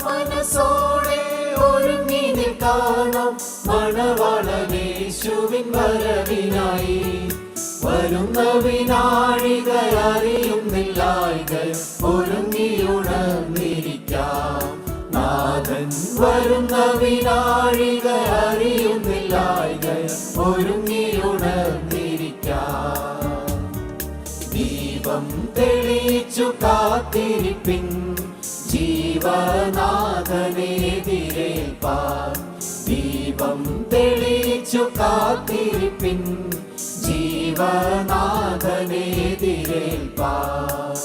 മനസ്സോടെ ഒരുങ്ങി നിൽക്കണം മണവാളനേശുവിൻ വരവിനായി. വരുന്ന വിനാഴിക അറിയുന്നില്ലായ്ക ഒരുങ്ങിയുണർന്നിരിക്കാം. നാഥൻ വരുന്ന വിനാഴിക അറിയുന്നില്ലായ്ക ഒരുങ്ങിയുണർന്നിരിക്കാം. ദീപം തെളിയിച്ചു കാത്തിരിപ്പിൻ ജീവനാഥനെതിരേൽപ്പാൻ. ദീപം തെളിയിച്ചു കാത്തിരിപ്പിൻ ജീവനാഥനെതിരേൽപ്പാൻ.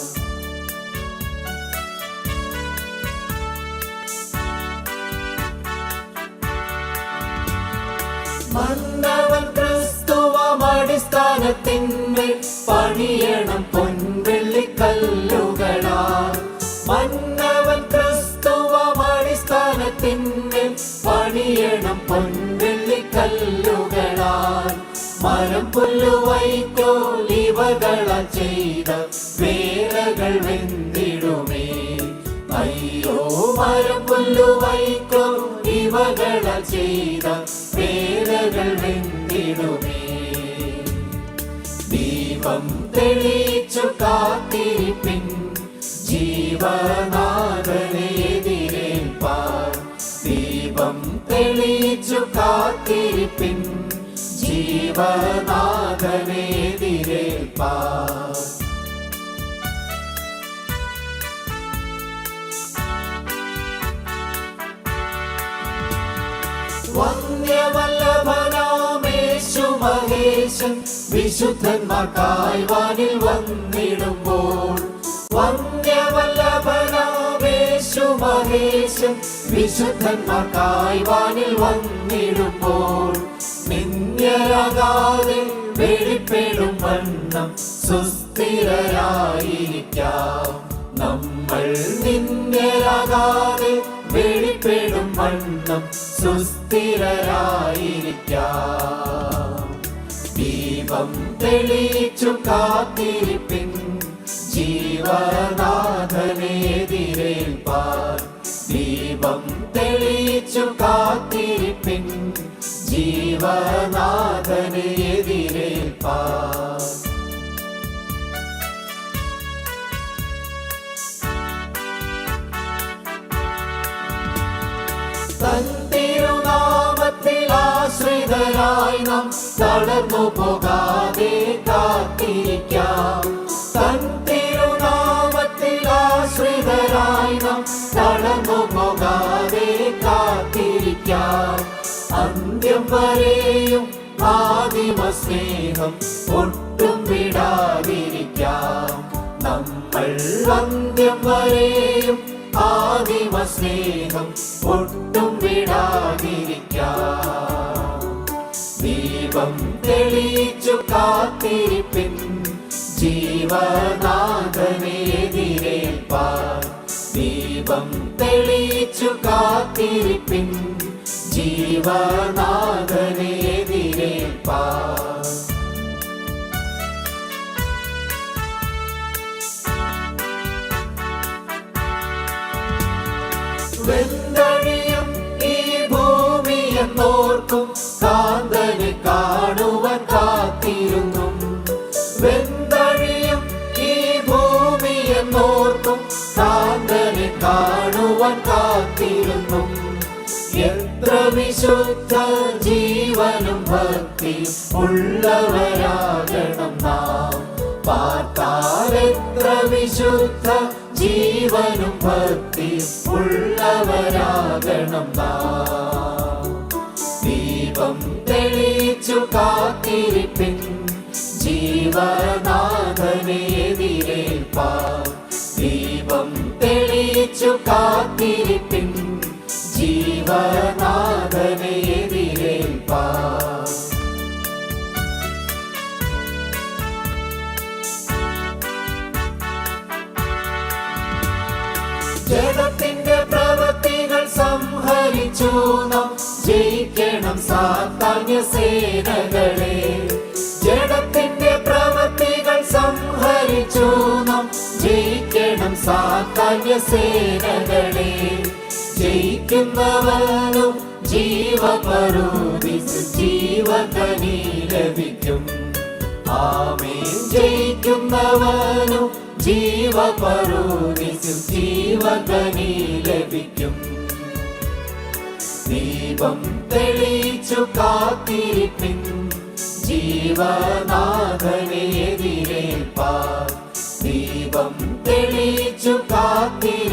മന്നവൻ ക്രിസ്തുവടിസ്ഥാനത്തിന്മേൽ പണിയണം പൊൻവെള്ളിക്കല്ലുകളാൽ. മന്നവൻ ക്രിസ്തുവടിസ്ഥാനത്തിന്മേൽ പണിയണം പൊൻവെള്ളിക്കല്ലുകളാൽ. മരം പുല്ലുവൈക്കോലിവകളാൽ ചെയ്ത വേലകൾ വെന്തിടുമേ. അയ്യോ മരം പുല്ലുവൈക്കോലിവകളാൽ ചെയ്ത വേലകൾ വെന്തിടുമേ. ദീപം തെളിയിച്ചു കാത്തിരിപ്പിൻ ജീവനാഥനെതിരേൽപ്പാൻ. ദീപം തെളിയിച്ചു കാത്തിരിപ്പിൻ ജീവനാഥനെതിരേൽപ്പാൻ. വന്യമല്ലഭനാമേശു മഹേശൻ വിശുദ്ധന്മാർക്കായി വാനിൽ വന്നിടുമ്പോൾ. വന്യമല്ലഭനാമേശു മഹേശൻ വിശുദ്ധന്മാർക്കായി വാനിൽ വന്നിടുമ്പോൾ. നിന്ദ്യരാകാതെ വെളിപ്പെടും വണ്ണം സുസ്ഥിരരായിരിക്കാം നമ്മൾ. നിന്ദ്യരാകാതെ വെളിപ്പെടും വണ്ണം സുസ്ഥിരരായിരിക്കാം. ദീപം തെളിയിച്ചു കാത്തിരിപ്പിൻ ജീവനാഥനെതിരേൽപ്പാൻ. ദീപം തെളിയിച്ചു കാത്തിരിപ്പിൻ ജീവനാഥനെതിരേൽപ്പാൻ. തൻ തിരുനാമത്തിൽ ആശ്രിതരായി നാം തളർന്നു പോകാതെ കാത്തിരിക്കാം. തൻ തിരുനാമത്തിൽ ആശ്രിതരായി നാം തളർന്നു പോകാതെ കാത്തിരിക്കാം. അന്ത്യം വരെയും ആദിമ സ്നേഹം ഒട്ടും വിടാതിരിക്കാം നമ്മൾ. അന്ത്യം വരെയും ആദിമ സ്നേഹം ഒട്ടും വിടാതിരിക്കാം. ദീപം തെളിയിച്ചു കാത്തിരിപ്പിൻ ജീവനാഥനെതിരേൽപ്പാൻ. ദീപം തെളിയിച്ചു കാത്തിരിപ്പിൻ ജീവനാഥനെതിരേൽപ്പാൻ. വെന്തഴിയും ഈ ഭൂമിയെന്നോർക്കും കാന്തനെ കാണുവാൻ കാത്തിരുന്നു. വെന്തഴിയും ഈ ഭൂമിയെന്നോർക്കും കാന്തനെ കാണുവാൻ കാത്തിരുന്നു. എത്ര വിശുദ്ധ ജീവനും ഭക്തിയും ഉള്ളവരാകണം നാം. പാർത്താൽ എത്ര വിശുദ്ധ ജീവനും ഭക്തിയും ഉള്ളവരാകണം നാം. ദീപം തെളിയിച്ചു കാത്തിരിപ്പിൻ ജീവനാഥനെതിരേൽപ്പാൻ. ദീപം തെളിയിച്ചു കാത്തിരിപ്പിൻ ജീവനാഥനെതിരേൽപ്പാൻ. ജഡത്തിന്റെ പ്രവൃത്തികൾ സംഹരിച്ചു നാം ജയിക്കണം സാത്താന്യ സേനകളെ. ജഡത്തിന്റെ പ്രവൃത്തികൾ സംഹരിച്ചു നാം ജയിക്കണം സാത്താന്യ സേനകളെ. ജയിക്കുന്നവനും ജീവപരൂദിസിൽ ജീവകനി ലഭിക്കും. ആമേൻ. ജയിക്കുന്നവനും ജീവപരൂദിസിൽ ജീവകനി ലഭിക്കും. ദീപം തെളിയിച്ചു കാത്തിരിപ്പിൻ, ജീവനാഥനെ എതിരേൽപ്പാൻ. ദീപം തെളിയിച്ചു കാത്തിരിപ്പിൻ,